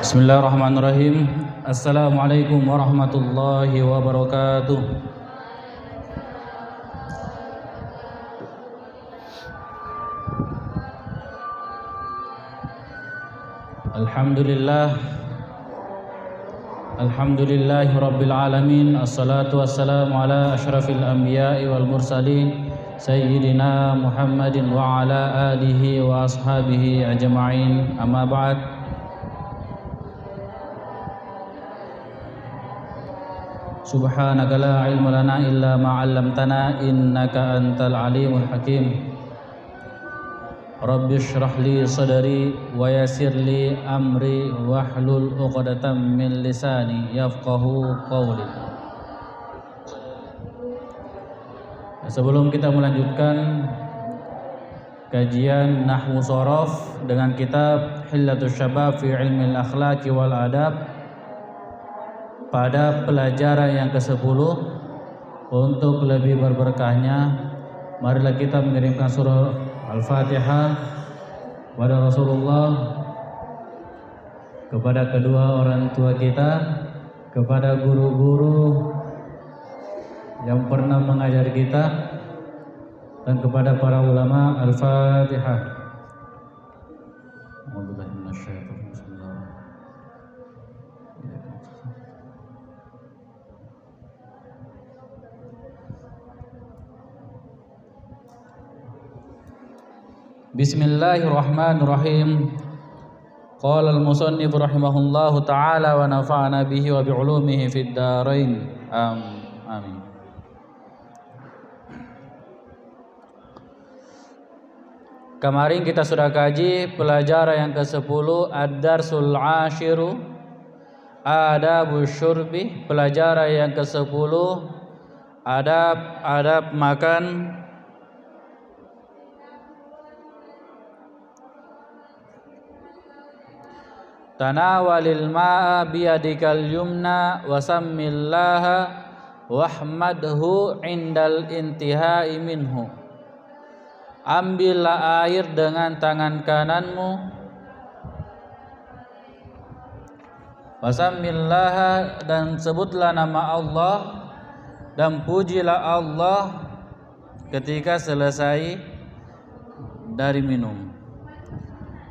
Bismillahirrahmanirrahim. Assalamualaikum warahmatullahi wabarakatuh. Alhamdulillah. Alhamdulillahi rabbil alamin. Assalatu wassalamu ala asyrafil anbiya'i wal mursalin Sayyidina Muhammadin wa ala alihi wa ashabihi ajma'in. Amma ba'd. Subhanaka la ilma lana illa ma 'allamtana innaka antal alimul hakim. Rabbi shrah li sadri wa yassir li amri wahlul 'uqdatam min lisani yafqahu qawli. Sebelum kita melanjutkan kajian Nahwu Shorof dengan kitab Hillatus Syabab fi Ilmil Akhlaqi wal Adab, pada pelajaran yang ke-10, untuk lebih berberkahnya, marilah kita mengirimkan surah Al-Fatihah kepada Rasulullah, kepada kedua orang tua kita, kepada guru-guru yang pernah mengajar kita, dan kepada para ulama. Al-Fatihah. Bismillahirrahmanirrahim. Qala al-musannif rahimahullahu ta'ala wa nafa'ana bihi wa bi'ulumihi fid dharain. Amin. Kemarin kita sudah kaji pelajaran yang ke-10, ad-darsul ashiru, adabus syurbi. Pelajaran yang ke-10, adab makan. Tanawalil ma'a biyadikal yumna wa sammillaha wahmadhu indal intihai minhu. Ambillah air dengan tangan kananmu, wa sammillaha, dan sebutlah nama Allah dan pujilah Allah ketika selesai dari minum.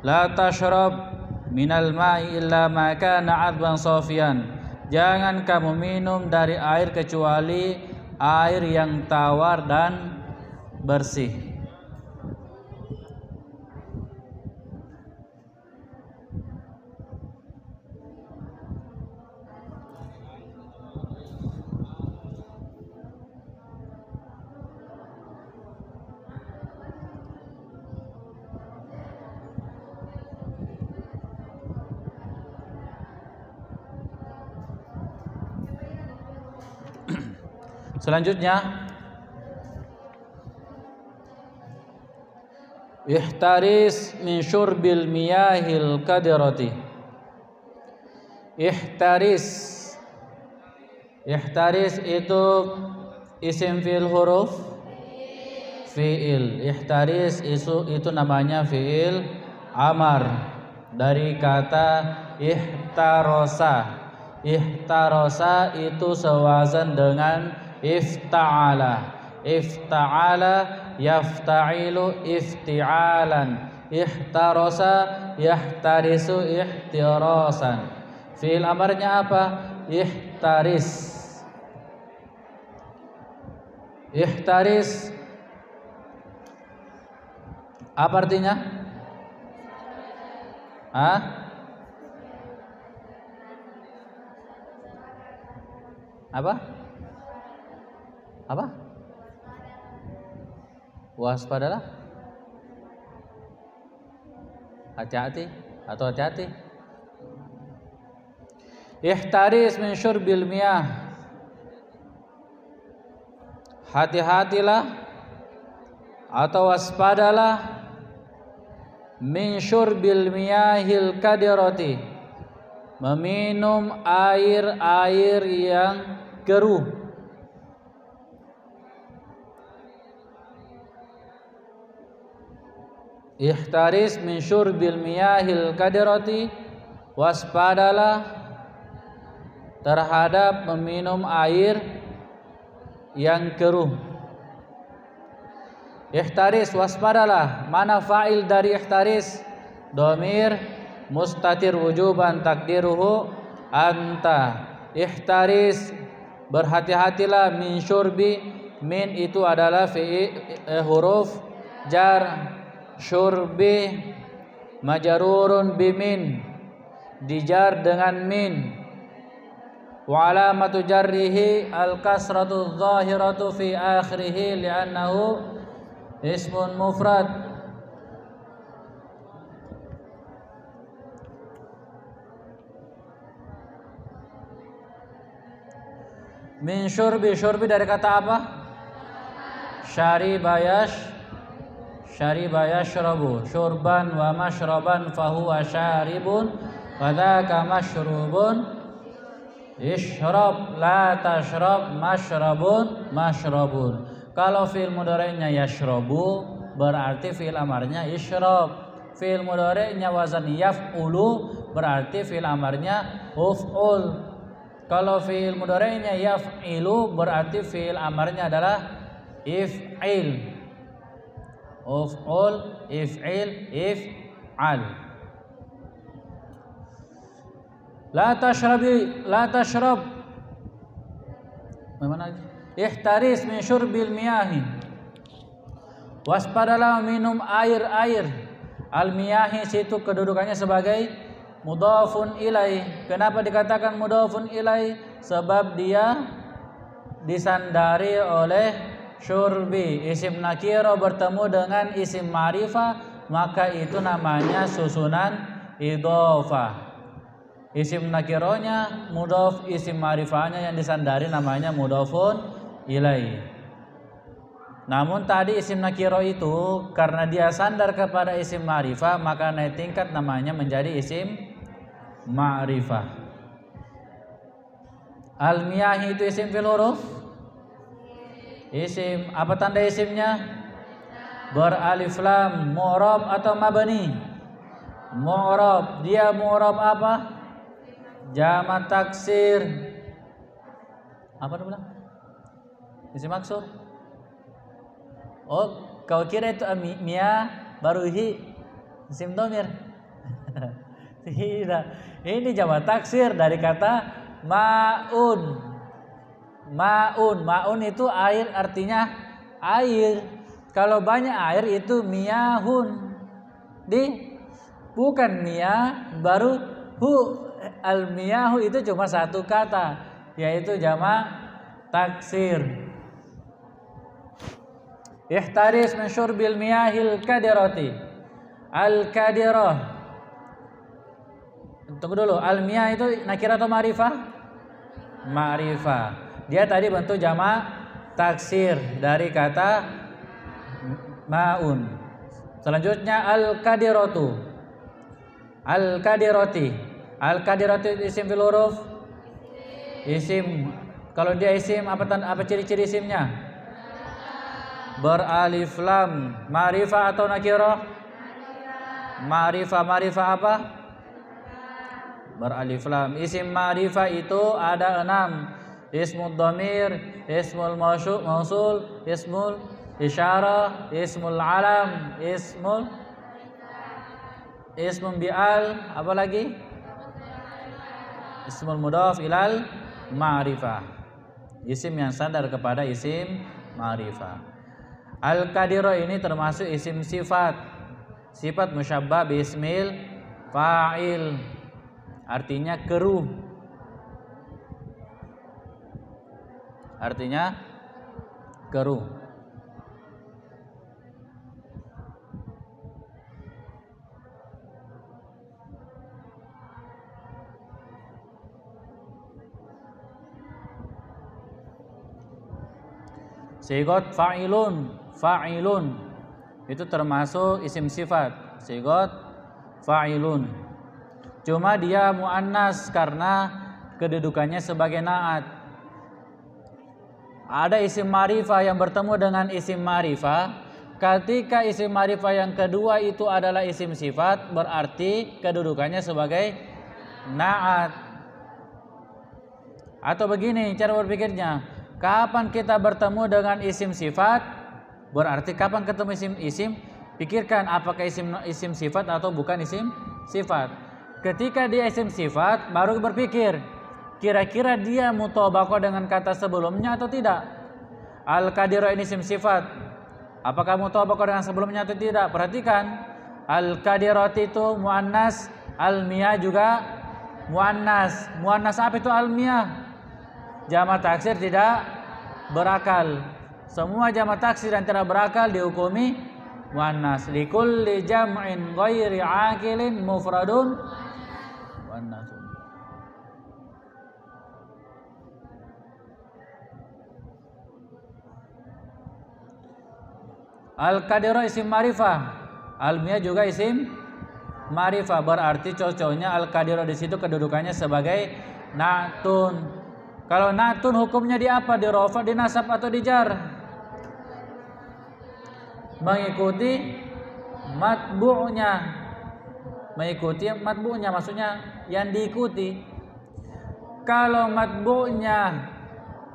La tashrab minal ma'i illa ma kana 'adban safiyan. Jangan kamu minum dari air kecuali air yang tawar dan bersih. Selanjutnya, ihtaris min syurbil miyahil kadirati. Ihtaris itu isim fi'il huruf fi'il. Ihtaris itu namanya fi'il amar dari kata ihtarosa. Ihtarosa itu sewazan dengan ifta'ala. Ifta'ala yafta'ilu ifti'alan. Ihtarosa yahtarisu ihtirasan. Fi'il amarnya apa? Ihtaris. Ihtaris apa artinya? Apa? Waspadalah. Hati-hati atau hati-hati. Ihtaris min syurbil miyah. Hati-hatilah atau waspadalah min syurbil miyahil kadirati, meminum air-air yang keruh. Ihtaris min syurbil miyahil kadirati, Waspadalah terhadap meminum air yang keruh. Ihtaris, waspadalah. Mana fa'il dari ihtaris? Domir mustatir wujuban takdiruhu anta. Ihtaris, berhati-hatilah. Min syurbi, min itu adalah huruf jar. Syurbi majarurun bimin, dijar dengan min. Wa alamatu jarrihi al-kasratu dhahiratu fi akhirih li'annahu ismun mufrad. Min syurbi, syurbi dari kata apa? Syariba yashrabu, syurban wa mashraban fahuwa syaribun wa dhaka mashrubun. Ishrab la tashrab, mashrabun mashrabun. Kalau fi'il mudhari'nya yashrabu berarti fi'il amarnya ishrab. Fi'il mudhari'nya wazan yaf'ulu berarti fi'il amarnya uf'ul. Kalau fi'il mudhari'nya yaf'ilu berarti fi'il amarnya adalah if'il. Uf'ul, if'il, if'al. La tashrab. Bagaimana lagi? Ihtaris min syurbil miyahi. Waspadalah minum air. Al-miyahi situ kedudukannya sebagai mudhafun ilai. Kenapa dikatakan mudhafun ilai? Sebab dia disandari oleh syurbi. Isim nakiro bertemu dengan isim ma'rifah, maka itu namanya susunan idhofah. Isim nakironya mudhof, isim ma'rifahnya yang disandari namanya mudhofun ilai. Namun tadi isim nakiro itu karena dia sandar kepada isim ma'rifah, maka naik tingkat namanya menjadi isim ma'rifah. Al-miyahi itu isim fil huruf. Isim, apa tanda isimnya? Beralif lam, mu'rab atau mabni? Mu'rab. Dia mu'rab apa? Jamak taksir. Apa dia bilang? Isim maksur. Oh, kau kira itu mia baru hi isim domir? Tidak. Ini jamak taksir dari kata ma'un. Ma'un itu air, artinya air. Kalau banyak air itu miyahun. Bukan miyah baru hu. Al-miyahu itu cuma satu kata, yaitu jamak taksir. Ihtaris min syurbil miyahil kadirati. Al-kadirah. Tunggu dulu, al-miyah itu nakirah atau ma'rifah? Ma'rifah. Dia tadi bentuk jamak taksir dari kata ma'un. Selanjutnya al-kadiratu. Al-kadirati. Al-kadiratu isim fil huruf. Isim. Kalau dia isim apa ciri-ciri isimnya? Beralif lam. Ma'rifah atau nakirah? Ma'rifah apa? Beralif lam. Isim ma'rifah itu ada 6. Ismul dhamir, ismul mausul, ismul isyarah, ismul alam, ismul bi'al, apa lagi? Ismul mudhaf ilal ma'rifah. Isim yang sandar kepada isim ma'rifah. Al-kadirah ini termasuk isim sifat. Sifat musyabbah bi ismil fa'il. Artinya keruh. Artinya keruh. Sigot fa'ilun itu termasuk isim sifat. Sigot fa'ilun. Cuma dia muannas karena kedudukannya sebagai naat. Ada isim ma'rifah yang bertemu dengan isim ma'rifah. Ketika isim ma'rifah yang kedua itu adalah isim sifat, berarti kedudukannya sebagai na'at. Atau begini cara berpikirnya, kapan kita bertemu dengan isim sifat, berarti kapan ketemu isim, pikirkan apakah isim sifat atau bukan isim sifat. Ketika dia isim sifat, baru berpikir kira-kira dia mutabaqah dengan kata sebelumnya atau tidak. Al-Qadiru ini isim sifat, apakah mutabaqah dengan sebelumnya atau tidak? Perhatikan, Al-Qadirati itu muannas, Al-Miyah juga muannas. Muannas apa itu Al-Miyah? Jamak taksir tidak berakal. Semua jamak taksir yang tidak berakal dihukumi muannas. Likulli jam'in ghairi aqilin mufradun muannas. Al-Qadiru isim ma'rifah, Al-Miyah juga isim ma'rifah, berarti cocoknya Al-Qadiru di situ kedudukannya sebagai na'tun. Kalau na'tun hukumnya di apa? Di rafa, di nasab atau di jar? Mengikuti matbu'nya. Mengikuti matbu'nya maksudnya yang diikuti. Kalau matbu'nya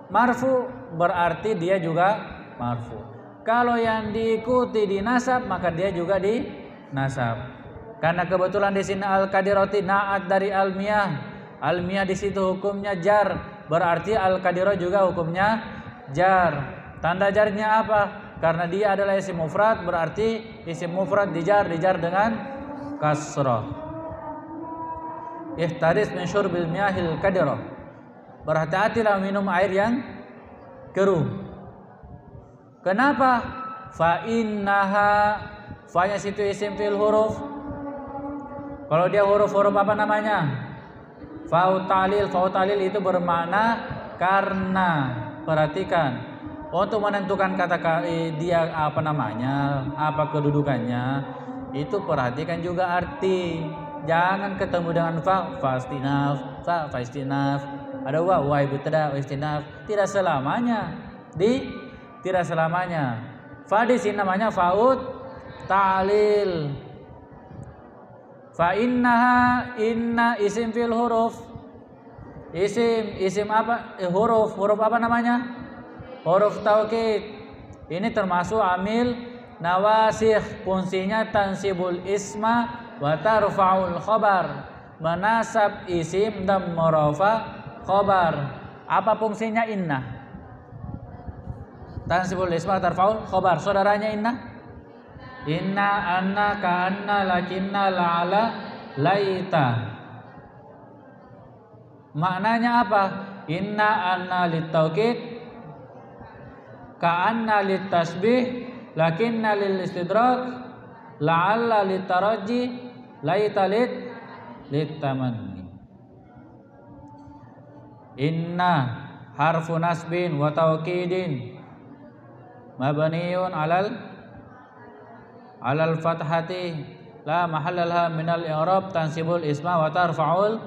marfu berarti dia juga marfu. Kalau yang diikuti di nasab maka dia juga di nasab. Karena kebetulan di sini Al-Qadirati na'at dari Al-Miyah. Al-Miyah di situ hukumnya jar. Berarti Al-Qadiru juga hukumnya jar. Tanda jarnya apa? Karena dia adalah isim mufrad, berarti isim mufrad dijar dengan kasrah. Ihtadis min syurbil miyahil qadirah. Berhati-hatilah minum air yang keruh. Kenapa? Fa innaha, fa-nya situ isim fil huruf. Kalau dia huruf-huruf apa namanya? Fa'u ta'lil itu bermakna karena. Perhatikan, untuk menentukan kata dia apa namanya, apa kedudukannya, itu perhatikan juga arti. Jangan ketemu dengan fa'istinaf, fa'istinaf, ada wa ibtada, istinaf, tidak selamanya. Tidak selamanya. Fa di sini namanya fa'ut ta'lil. Fa innaha, inna isim fil huruf. Isim apa? Huruf apa namanya? Huruf taukid. Ini termasuk amil nawasikh, fungsinya tansibul isma wa tarfa'ul khabar, menasab isim dan merafa khabar. Apa fungsinya inna? Tansibul isma tarfa'ul khabar. Saudaranya inna? Inna, anna, ka'anna, lakinna, la'ala, laita. Maknanya apa? Inna, anna litaukid, ka'anna litasbih, lakinna lil istidrak, la'alla litaraji, laita litamanni. Inna harfu nasbin wa taukidin mabniun alal fathati la mahallalaha minal i'rab, tansibul isma wa tarfa'ul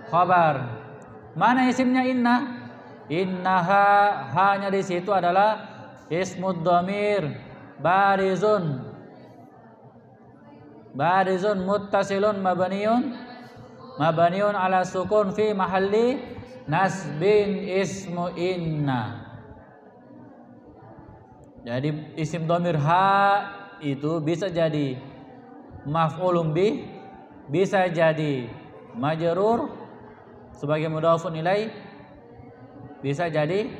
khabar. Mana isimnya inna? Innaha, hanya di situ adalah ismud dhamir barizun muttasilun mabniun ala sukun fi mahalli nasbin, ismu inna. Jadi isim dhamir ha itu bisa jadi maf'ulun bih, bisa jadi majrur sebagai mudhafun ilaih, bisa jadi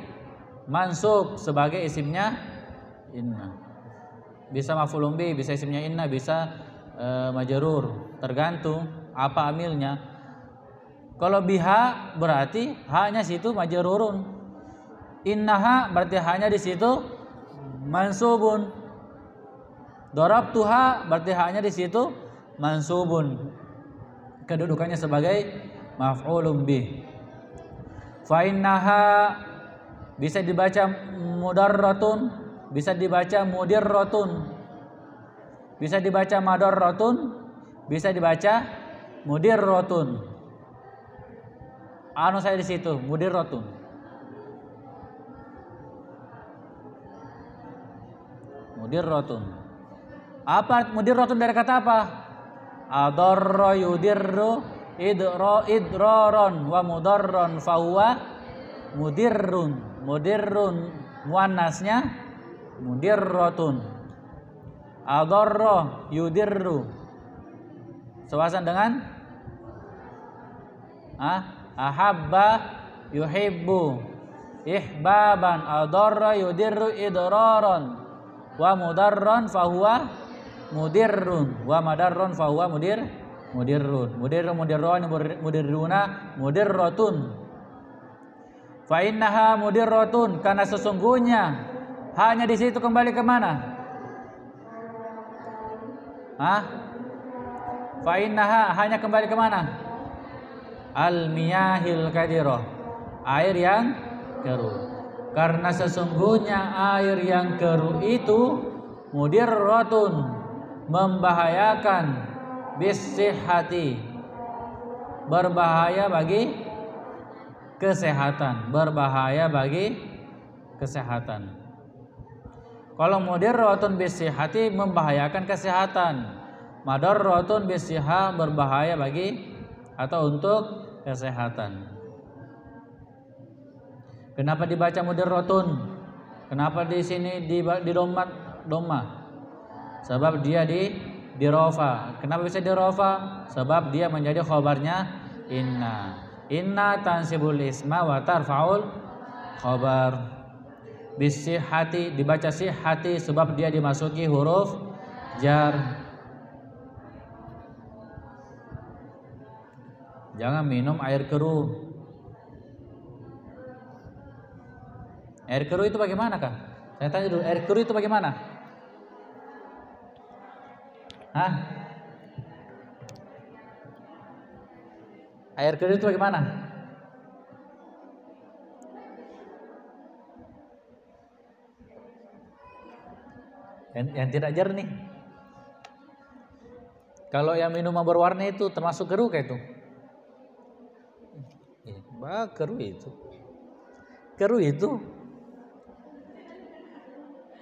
mansub sebagai isimnya inna. Bisa maf'ulun bih, bisa isimnya inna, bisa majrur, tergantung apa amilnya. Kalau biha berarti hanya situ majrurun. Innaha berarti hanya di situ mansubun. Darabtuha berarti hanya di situ mansubun, kedudukannya sebagai maf'ulun bih. Fa innaha bisa dibaca mudarratun, bisa dibaca mudirratun, bisa dibaca madarratun, bisa dibaca mudirratun. Anu saya di situ mudirratun. Mudirratun. Apa mudirratun dari kata apa? Adarra yudirru idraron wa mudarron fahuwa mudirrun. Mudirrun muannasnya mudirratun. Adarra yudirru. Sewasan dengan ahabba yuhibbu. Ihbaban. Adarra yudirru idraron wa mudarron fahuwa mudirrun wa madarron fahuwa mudirrun. Mudirrun mudirruna mudirratun. Fa innaha mudirratun, karena sesungguhnya hanya di situ kembali ke mana? Fa innaha hanya kembali ke mana? Al miyahil kadirah, air yang keruh. Karena sesungguhnya air yang keruh itu mudirratun, membahayakan, bisihhati, berbahaya bagi kesehatan, berbahaya bagi kesehatan. Kalau mudirratun bisihhati, membahayakan kesehatan. Madarratun bisihha, berbahaya bagi atau untuk kesehatan. Kenapa dibaca mudirratun? Kenapa di sini di doma? Sebab dia di rofa. Kenapa bisa di rofa? Sebab dia menjadi khabarnya inna. Inna tansibul isma wa tarfa'ul khabar. Bisihhati, dibaca sihhati sebab dia dimasuki huruf jar. Jangan minum air keruh. Air keruh itu bagaimana kah? Saya tanya dulu, air keruh itu bagaimana? Air keruh itu bagaimana? Yang tidak jernih. Kalau yang minuman berwarna itu termasuk keruh kayak itu. Keruh itu. Keruh itu.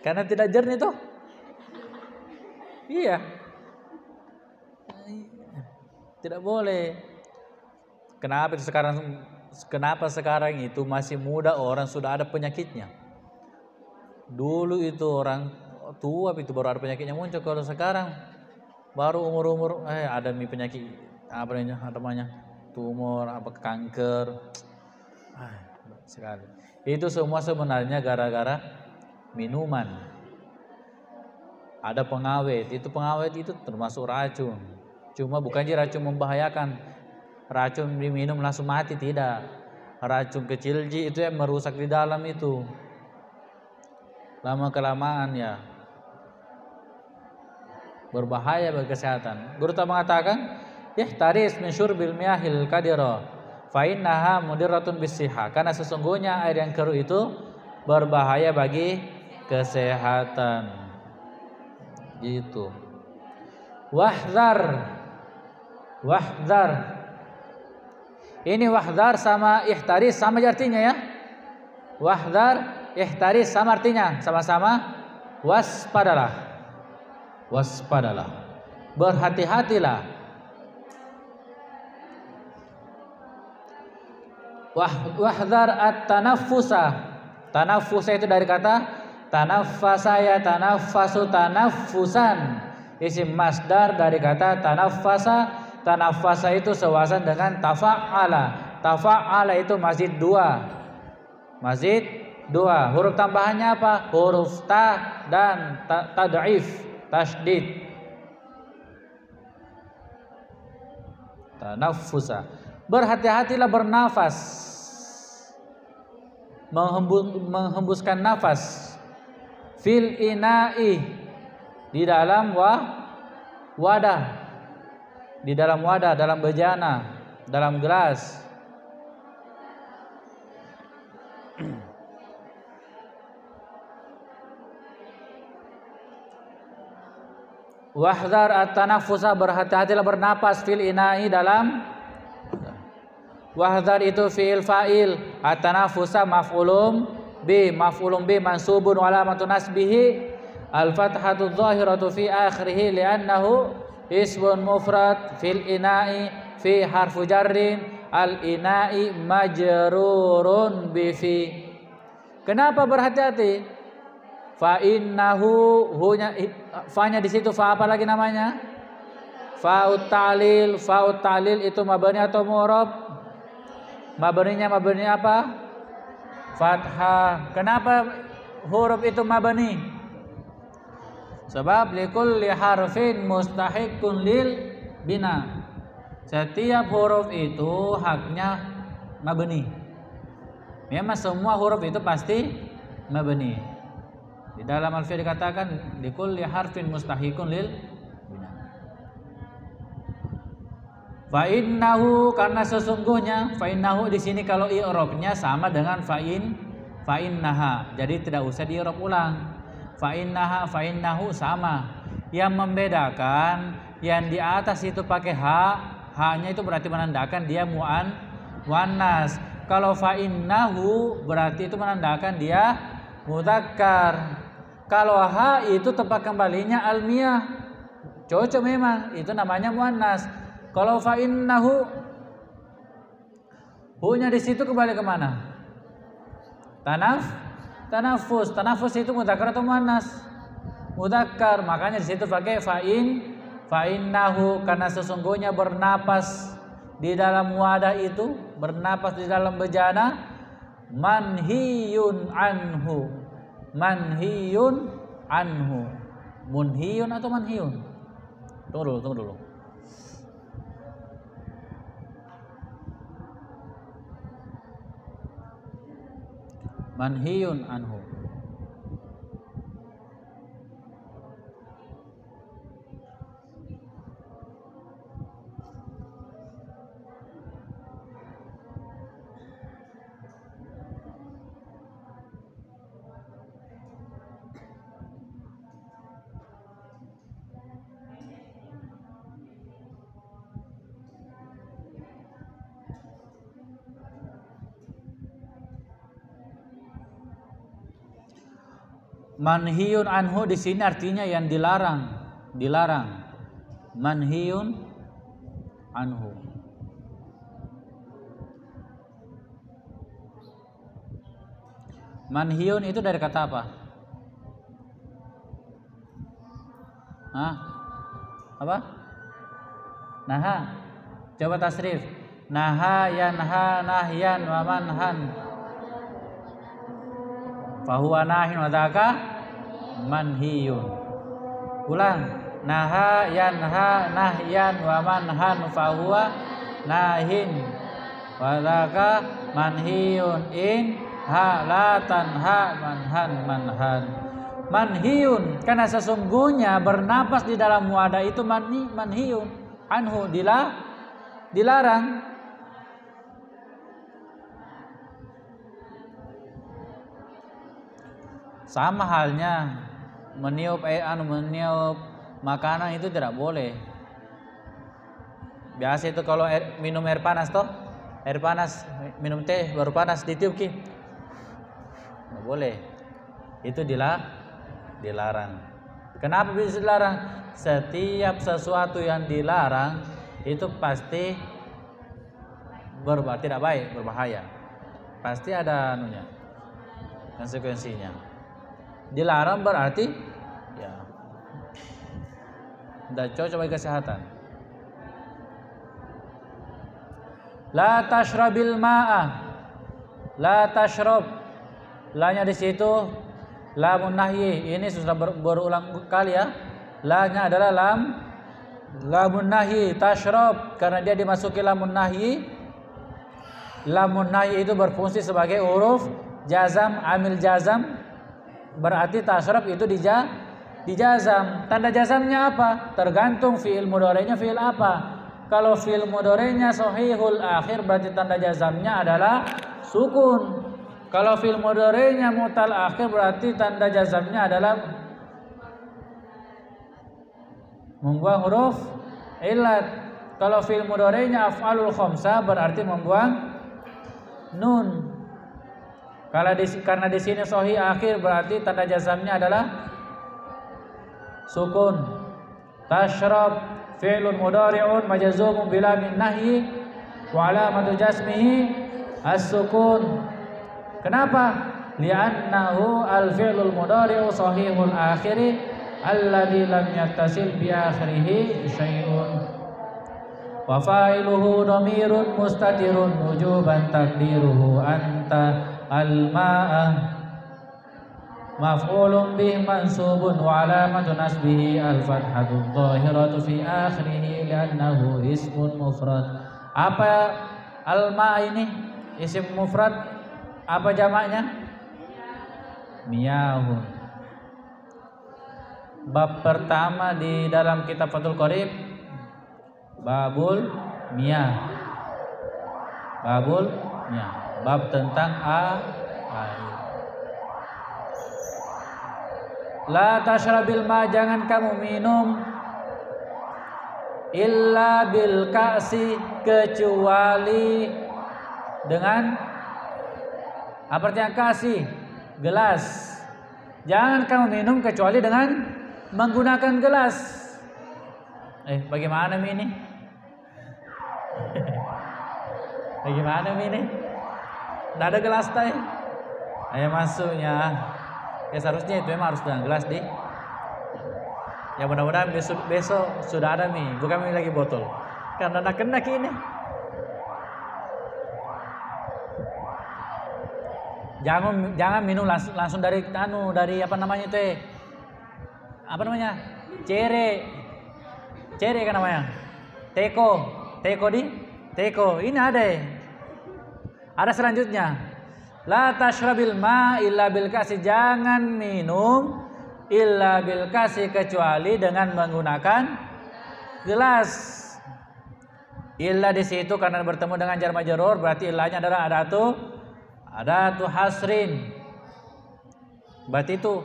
Karena tidak jernih toh. Iya. Tidak boleh. Kenapa sekarang itu masih muda orang sudah ada penyakitnya? Dulu itu orang tua itu baru ada penyakitnya muncul. Kalau sekarang baru umur ada penyakit apa namanya? Tumor, kanker. Sekali. Itu semua sebenarnya gara-gara minuman. Ada pengawet. Itu pengawet itu termasuk racun. Cuma bukan racun membahayakan. Racun diminum langsung mati, tidak. Racun kecil itu yang merusak di dalam itu. Lama kelamaan ya berbahaya bagi kesehatan. Guru tak mengatakan, ihtaris min syurbil miyahil kadira fa innaha mudirratun bisihha, karena sesungguhnya air yang keruh itu berbahaya bagi kesehatan. Gitu. Wahdhar. Ini wahdhar sama ihtaris sama artinya ya. Wahdhar, ihtaris sama artinya, sama-sama waspadalah. Berhati-hatilah. Wahdhar at-tanaffusa. Tanaffusa itu dari kata tanaffasa ya tanaffasu tanaffusan. Isim masdar dari kata tanaffasa. Tanaffasa itu sewasan dengan tafa'ala. Tafa'ala itu mazid dua. Huruf tambahannya apa? Huruf ta dan tad'if, tasydid. Tanaffusa. Berhati-hatilah bernafas. Menghembuskan nafas. Fil ina'i, di dalam wadah. Di dalam wadah, dalam bejana, dalam gelas. Wahdhar at-tanaffusa, berhati-hatilah bernapas fil ina'i, dalam. Wahdhar itu fi'il fa'il, at-tanaffusa maf'ulun bi mansubun wa alamatun nasbihi al-fathatu adh-dhahiratu fi akhirih li'annahu ismun mufrad fil ina'i fi harfu jarrin, al-ina'i majrurun bi fi. Kenapa berhati-hati? Fa innahu, hunya, fa-nya di situ fa apa lagi namanya? Fa'ut ta'lil. Fa'ut ta'lil itu mabni atau mu'rab? Mabninya mabni apa? Fathah. Kenapa huruf itu mabni? Sebab likulli harfin mustahiqun lil bina. Setiap huruf itu haknya mabni. Memang semua huruf itu pasti mabni. Di dalam Alfiah dikatakan likulli harfin mustahiqun lil bina. Fa innahu, karena sesungguhnya, fa innahu di sini kalau i'rabnya sama dengan fa innaha. Jadi tidak usah di-i'rab ulang. Fa innaha, fa innahu sama. Yang membedakan yang di atas itu pakai ha, ha-nya itu berarti menandakan dia muannas. Kalau fa innahu berarti itu menandakan dia mudzakkar. Kalau ha itu tempat kembalinya almiyah. Cocok memang, itu namanya muannas. Kalau fa innahu, hu-nya di situ kembali kemana? Tanafus. Tanafus itu mudzakkar atau muannas? Mudzakkar. Makanya di situ pakai fa innahu, karena sesungguhnya bernapas di dalam wadah itu, bernapas di dalam bejana, manhiyun anhu. Manhiyun anhu. Munhiyun atau manhiyun? Tunggu dulu. Manhiyun anhu. Manhiyun anhu di sini artinya yang dilarang. Manhiyun anhu. Manhiyun itu dari kata apa? Hah? Apa? Naha. Coba tasrif. Naha, yanha, nahyan, wa manhan. Fahuwa nahin wa dzaka manhiyun. Ulang. Naha, yanha, nahyan, wa manhan, fahuwa nahin wa dzaka manhiyun. In ha la tanha manhan. Manhiyun, karena sesungguhnya bernapas di dalam wadah itu manhiyun anhu, dilarang. Sama halnya meniup makanan itu tidak boleh. Biasa itu kalau minum air panas toh, air panas, minum teh baru panas ditiup ki, nggak boleh. Itu dilarang. Kenapa bisa dilarang? Setiap sesuatu yang dilarang itu pasti tidak baik, berbahaya. Pasti ada konsekuensinya. Dilarang berarti ya tidak cocok bagi kesehatan. La tashrabil ma'a. La tashrab. La-nya di situ lamun nahyi. Ini sudah berulang kali ya. La-nya adalah lamun nahyi. Tashrab karena dia dimasuki lamun nahyi. Lamun nahyi itu berfungsi sebagai huruf jazam, amil jazam. Berarti tashrab itu dijazam. Tanda jazamnya apa? Tergantung fi'il mudhari'nya fi'il apa. Kalau fi'il mudhari'nya sahihul akhir berarti tanda jazamnya adalah sukun. Kalau fi'il mudhari'nya mutal akhir berarti tanda jazamnya adalah membuang huruf illat. Kalau fi'il mudhari'nya af'alul khamsah berarti membuang nun. Karena di sini sahih akhir berarti tanda jazamnya adalah sukun. Tashrab fi'lun mudhari'un majzumun bila min nahyi wa alamatu jasmihi as-sukun. Kenapa? Li'annahu al-fi'lul mudhari'u sahihul akhiri alladzi lam yattasil bi akhirih syai'un. Wa fa'iluhu dhamirun mustatirun wujuban taqdiruhu anta al-ma'ah maf'ulun bih mansubun wa alamatu nasbihi al-fathatu dhahiratu fi akhirih li'annahu ismun mufrad. Apa al-ma' ini? Isim mufrad. Apa jamaknya? Miyahun. Bab pertama di dalam kitab Fathul Qorib, babul miyah. Babul miyah. Bab tentang air. La tashrabil ma, jangan kamu minum illa bil ka'si, kecuali dengan apa artinya kasih? Gelas. Jangan kamu minum kecuali dengan menggunakan gelas. Bagaimana ini? Bagaimana ini? Tidak ada gelas teh. Ayo masuknya. Ya seharusnya itu memang harus dengan gelas di. Ya mudah-mudahan besok sudah ada mie, bukan mie lagi botol. Karena nak kena ini. Jangan minum langsung dari apa namanya itu? Apa namanya? Cere kan namanya. Teko. Ini ada. Ada selanjutnya. La tashrabil ma illa bil kasi, jangan minum illa bil kasi kecuali dengan menggunakan gelas. Illa di situ karena bertemu dengan jar majrur, berarti illanya adalah adatu hasrin. Berarti itu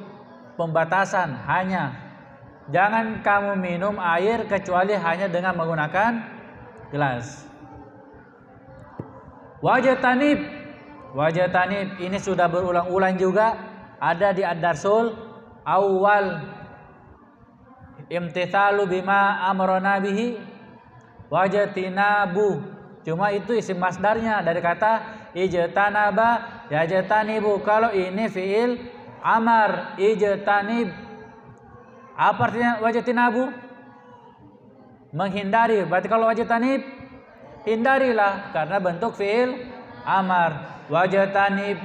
pembatasan, hanya jangan kamu minum air kecuali hanya dengan menggunakan gelas. Wajtanib ini sudah berulang-ulang juga, ada di ad-darsul awal. Imtithalu bima amrona bihi wajtinabu. Cuma itu isim masdarnya dari kata ijtanaba yajtanibu. Kalau ini fiil amar, ijtanib. Apa artinya wajtinabu? Menghindari. Berarti kalau wajtanib, hindarilah karena bentuk fiil amar. Wajtanib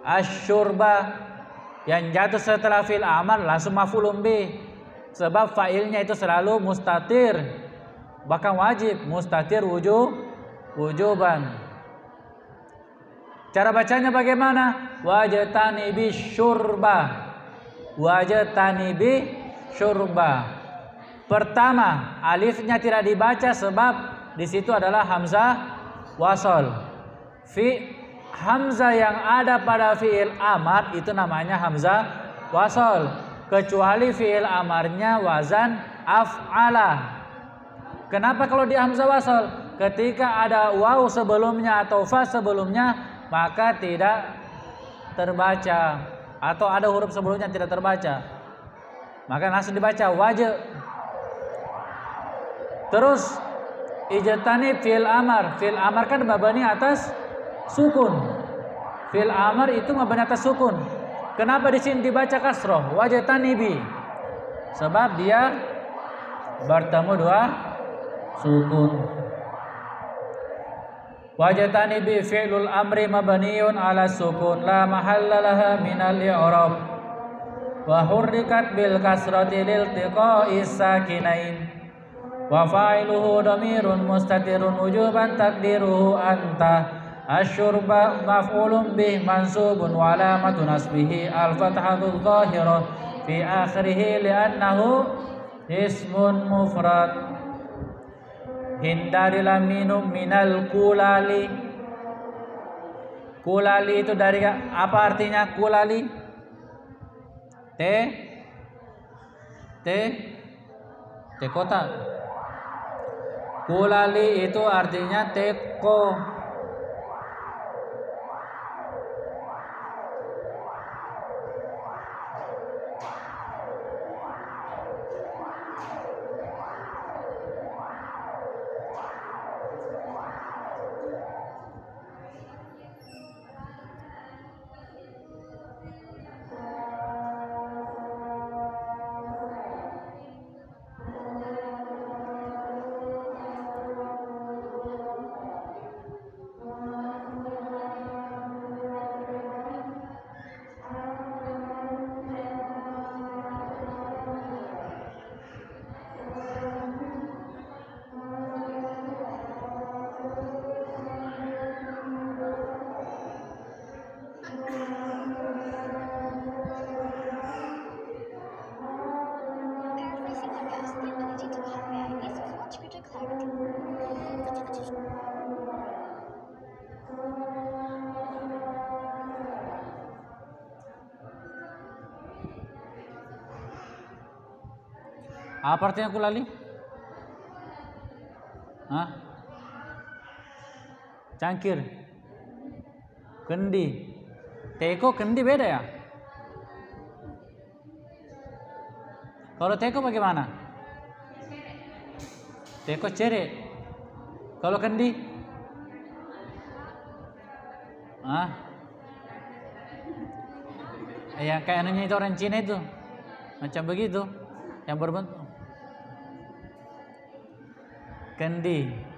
asyurba, yang jatuh setelah fi'il amar langsung maf'ulun bih, sebab fa'ilnya itu selalu mustatir, bahkan wajib, mustatir wujuban. Cara bacanya bagaimana? Wajtanibi syurba. Pertama, alifnya tidak dibaca sebab di situ adalah hamzah wasol. Hamzah yang ada pada fi'il amar itu namanya hamzah wasol, kecuali fi'il amarnya wazan af'ala. Kenapa kalau di hamzah wasol? Ketika ada waw sebelumnya atau fa sebelumnya maka tidak terbaca, atau ada huruf sebelumnya tidak terbaca maka langsung dibaca wajib. Terus ijtani fi'il amar. Fi'il amar kan mabani atas sukun. Fi'il amar itu mabani atas sukun. Kenapa di sini dibaca kasroh? Wajtanibi. Sebab dia bertemu dua sukun. Wajtanibi fi'lul amri mabniun ala sukun la mahalla laha minal i'rab wa hurrikat bil kasrati lil tiqa'is sakinain. Wa fa'iluhu dhamirun mustatirun wujuban taqdiruhu anta asyurba maf'ulun bih mansubun wa alamatu nasbihi al-fathatu dhahirah fi akhirih li'annahu ismun mufrad. Hindarilah minum minal kulali. Kulali itu dari apa artinya kulali? Kota. Kulali itu artinya teko. Apa artinya kulali? Hah? Cangkir. Kendi. Teko kendi beda ya? Kalau teko bagaimana? Teko cere. Kalau kendi? Ah, yang kayak anunya itu orang Cina itu, macam begitu, yang berbentuk kendi.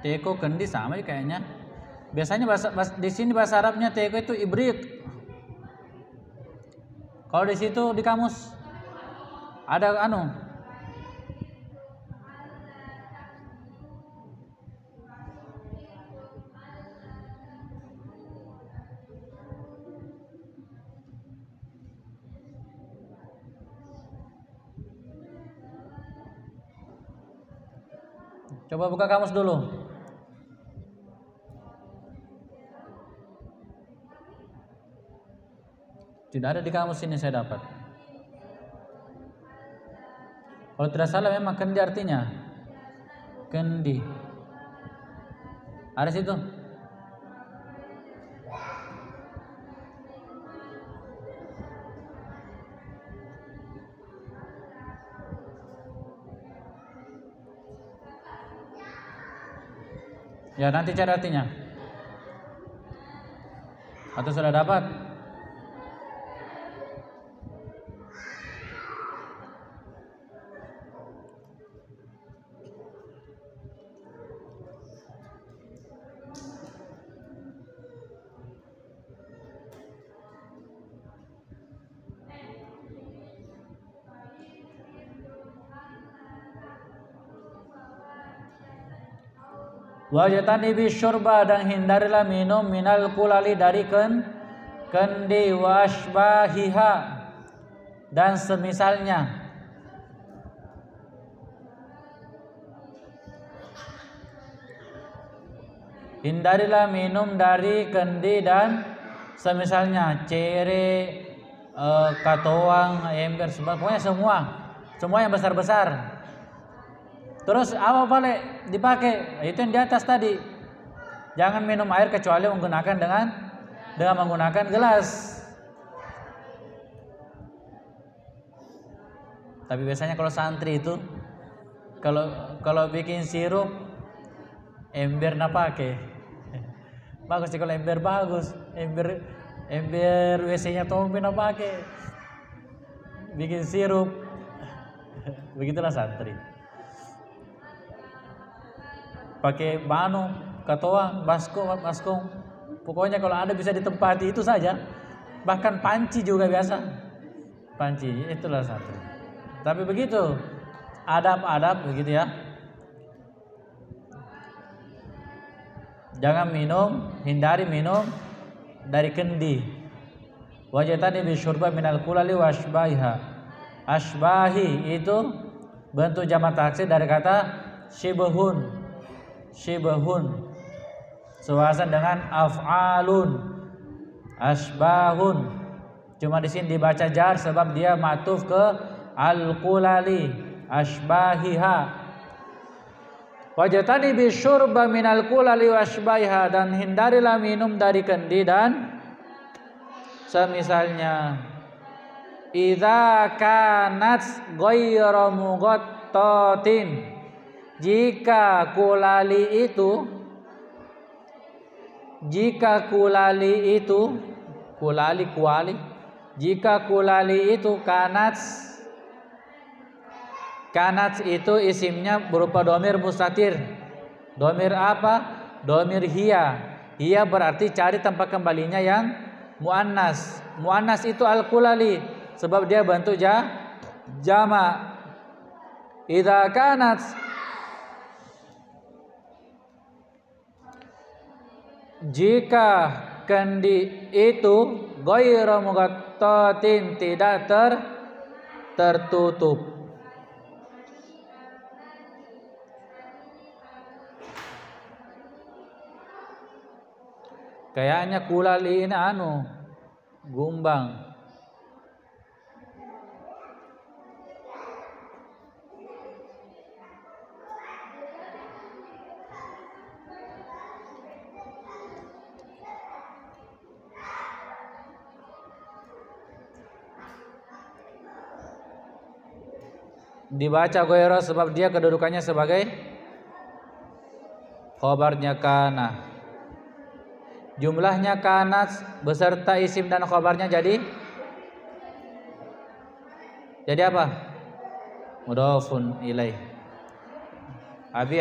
Teko kendi sama kayaknya. Biasanya di sini bahasa Arabnya teko itu ibrik. Kalau di situ di kamus ada anu. Coba buka kamus dulu. Tidak ada di kamus ini saya dapat. Kalau tidak salah memang kendi artinya kendi. Ada situ? Ya nanti cari artinya. Atau sudah dapat? Wajatani bisyurba, dan hindarilah minum minal kulali dari kendi, washbahiha dan semisalnya. Hindarilah minum dari kendi dan semisalnya, cere, katoang, ember, pokoknya semua yang besar-besar. Terus apa boleh dipakai? Itu yang di atas tadi. Jangan minum air kecuali menggunakan dengan menggunakan gelas. Tapi biasanya kalau santri itu kalau bikin sirup ember nak pakai. Bagus sih kalau ember bagus. Ember WC-nya tombe nak pakai. Bikin sirup. Begitulah santri. Pakai banu, katoa, baskom. Pokoknya kalau ada bisa ditempati itu saja. Bahkan panci juga biasa. Panci, itulah satu. Tapi begitu, adab begitu ya. Jangan minum, hindari minum dari kendi. Wajatani bisyurba minal kulali washbaiha. Ashbahi itu bentuk jamak taksir dari kata shibhun. Sewasan dengan af'alun, ashbahun. Cuma di sini dibaca jar sebab dia matuf ke al-kulali, ashbahiha. Wajatani bisyurba minal kulali washbahiha, dan hindarilah minum dari kendi dan semisalnya. Idza kanat ghairu mughattatin, jika kulali itu kanat itu isimnya berupa domir mustatir. Domir apa? Domir hiya berarti cari tempat kembalinya yang muannas. Muannas itu al-kulali sebab dia bentuk jamak. Idza kanat Jika kendi itu ghairu mughattatin, tidak tertutup. Kayaknya kulal ini gumbang. Dibaca ghairu sebab dia kedudukannya sebagai khabarnya kana. Jumlahnya kana beserta isim dan khabarnya jadi apa? Mudhafun ilaih. Abi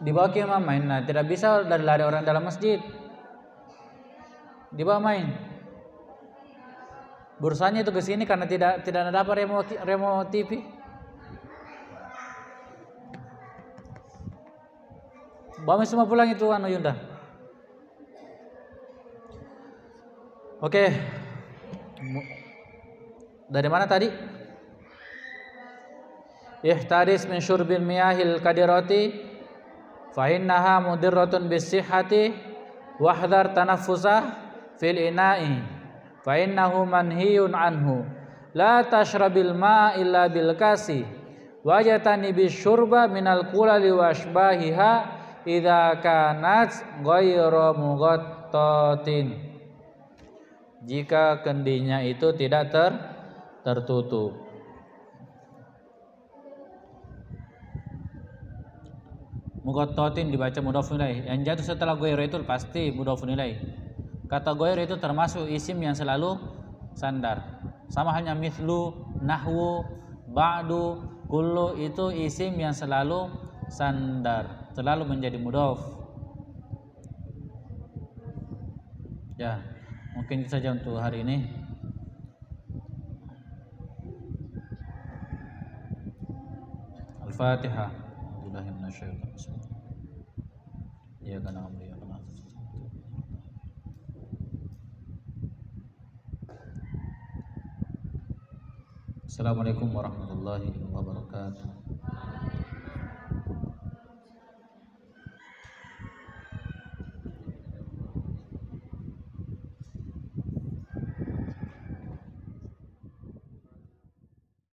dibawa ke main. Nah, tidak bisa lari orang dalam masjid. Dibawa main. Bursanya itu ke sini karena tidak ada apa remote TV. Bawa semua pulang itu Yunda. Oke. Dari mana tadi? Ihtadis min syurbil miyahil kadirati fa innaha mudirratun bisihhati wahdhar tanaffusah fil ina'i fa innahu manhiyun anhu la tashrabil ma illa bil kasi wajatani bisyurba minal kulali wa ashbahiha idza kanat ghairu mughattatin. Jika kendinya itu tidak tertutup. Mughattatin dibaca mudhafun ilaih. Yang jatuh setelah ghairu itu pasti mudhafun ilaih. Kata ghairu itu termasuk isim yang selalu sandar. Sama halnya mithlu, nahwu, ba'du, kullu itu isim yang selalu sandar, selalu menjadi mudhaf. Ya, mungkin itu saja untuk hari ini. Al-Fatihah. Billahi minasyaitonir rajim. Ya kana amri ya kana. Assalamualaikum warahmatullahi wabarakatuh.